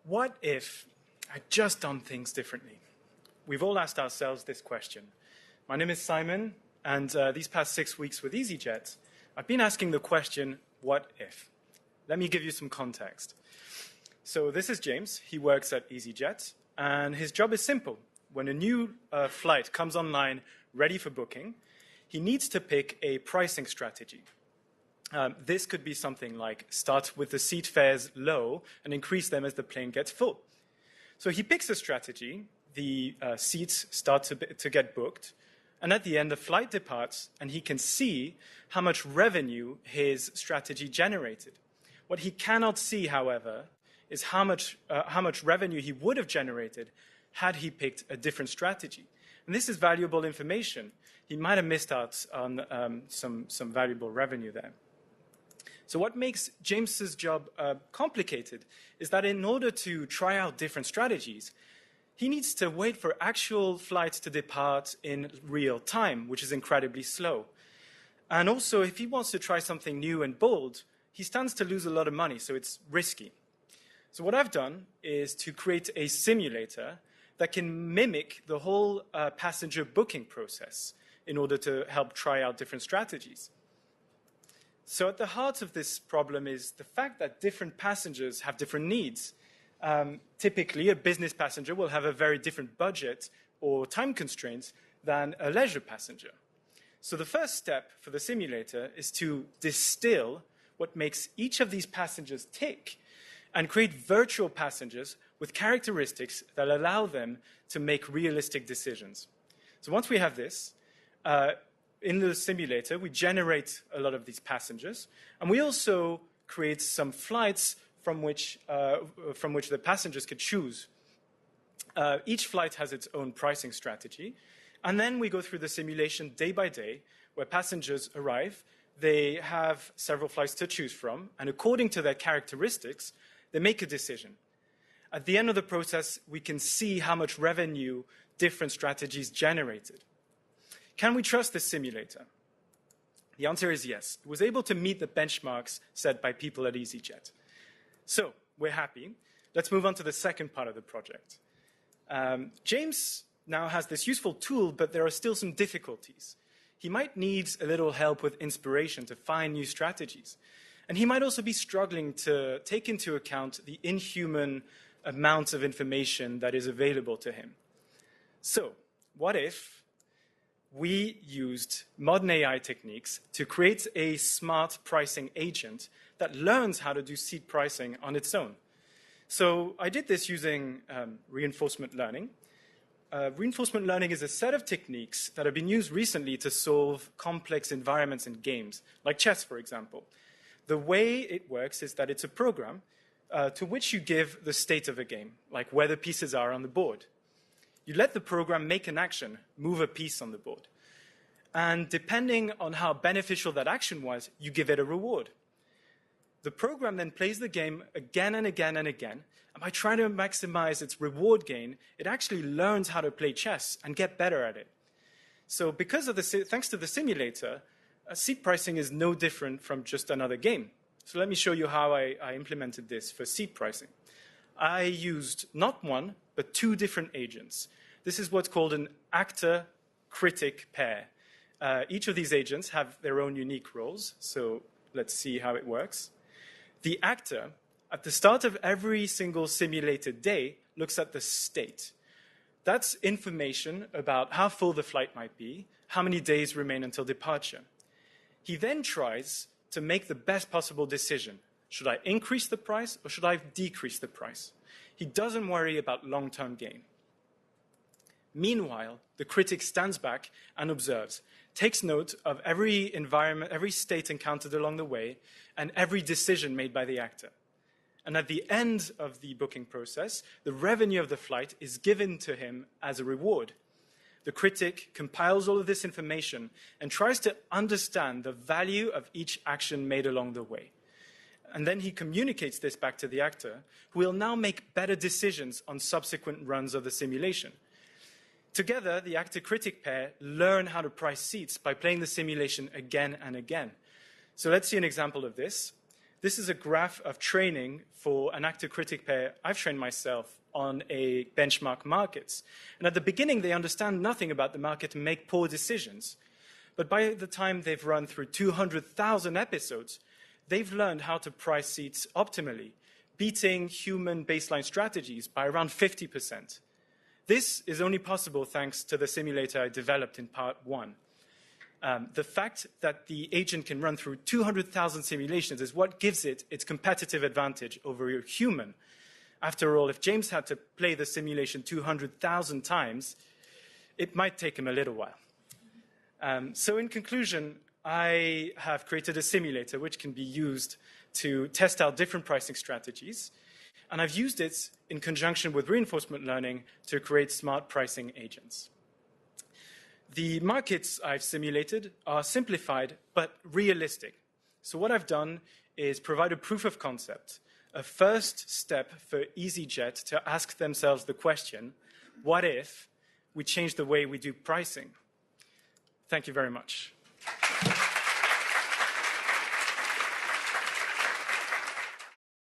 What if I'd just done things differently? We've all asked ourselves this question. My name is Simon, and these past 6 weeks with easyJet, I've been asking the question, what if? Let me give you some context. So this is James. He works at easyJet, and his job is simple. When a new flight comes online ready for booking, he needs to pick a pricing strategy. This could be something like start with the seat fares low and increase them as the plane gets full. So he picks a strategy, the seats start to get booked, and at the end the flight departs and he can see how much revenue his strategy generated. What he cannot see, however, is how much revenue he would have generated had he picked a different strategy. And this is valuable information. He might have missed out on some valuable revenue there. So what makes James's job complicated is that in order to try out different strategies, he needs to wait for actual flights to depart in real time, which is incredibly slow. And also, if he wants to try something new and bold, he stands to lose a lot of money, so it's risky. So what I've done is to create a simulator that can mimic the whole passenger booking process in order to help try out different strategies. So at the heart of this problem is the fact that different passengers have different needs. Typically, a business passenger will have a very different budget or time constraints than a leisure passenger. So the first step for the simulator is to distill what makes each of these passengers tick and create virtual passengers with characteristics that allow them to make realistic decisions. So once we have this, in the simulator, we generate a lot of these passengers, and we also create some flights from which the passengers could choose. Each flight has its own pricing strategy, and then we go through the simulation day by day, where passengers arrive. They have several flights to choose from, and according to their characteristics, they make a decision. At the end of the process, we can see how much revenue different strategies generated. Can we trust this simulator? The answer is yes. It was able to meet the benchmarks set by people at easyJet. So, we're happy. Let's move on to the second part of the project. James now has this useful tool, but there are still some difficulties. He might need a little help with inspiration to find new strategies. And he might also be struggling to take into account the inhuman amount of information that is available to him. So, what if we used modern AI techniques to create a smart pricing agent that learns how to do seat pricing on its own? So I did this using reinforcement learning. Reinforcement learning is a set of techniques that have been used recently to solve complex environments in games, like chess, for example. The way it works is that it's a program to which you give the state of a game, like where the pieces are on the board. You let the program make an action, move a piece on the board. And depending on how beneficial that action was, you give it a reward. The program then plays the game again and again and again, and by trying to maximize its reward gain, it actually learns how to play chess and get better at it. So thanks to the simulator, seat pricing is no different from just another game. So let me show you how I implemented this for seat pricing. I used not one, but two different agents. This is what's called an actor-critic pair. Each of these agents have their own unique roles, so let's see how it works. The actor, at the start of every single simulated day, looks at the state. That's information about how full the flight might be, how many days remain until departure. He then tries to make the best possible decision. Should I increase the price or should I decrease the price? He doesn't worry about long-term gain. Meanwhile, the critic stands back and observes, takes note of every environment, every state encountered along the way, and every decision made by the actor. And at the end of the booking process, the revenue of the flight is given to him as a reward. The critic compiles all of this information and tries to understand the value of each action made along the way. And then he communicates this back to the actor, who will now make better decisions on subsequent runs of the simulation. Together, the actor-critic pair learn how to price seats by playing the simulation again and again. So let's see an example of this. This is a graph of training for an actor-critic pair I've trained myself on a benchmark markets. And at the beginning, they understand nothing about the market and make poor decisions. But by the time they've run through 200,000 episodes, they've learned how to price seats optimally, beating human baseline strategies by around 50%. This is only possible thanks to the simulator I developed in part 1. The fact that the agent can run through 200,000 simulations is what gives it its competitive advantage over a human. After all, if James had to play the simulation 200,000 times, it might take him a little while. So in conclusion, I have created a simulator which can be used to test out different pricing strategies. And I've used it in conjunction with reinforcement learning to create smart pricing agents. The markets I've simulated are simplified but realistic. So what I've done is provide a proof of concept, a first step for easyJet to ask themselves the question, what if we change the way we do pricing? Thank you very much.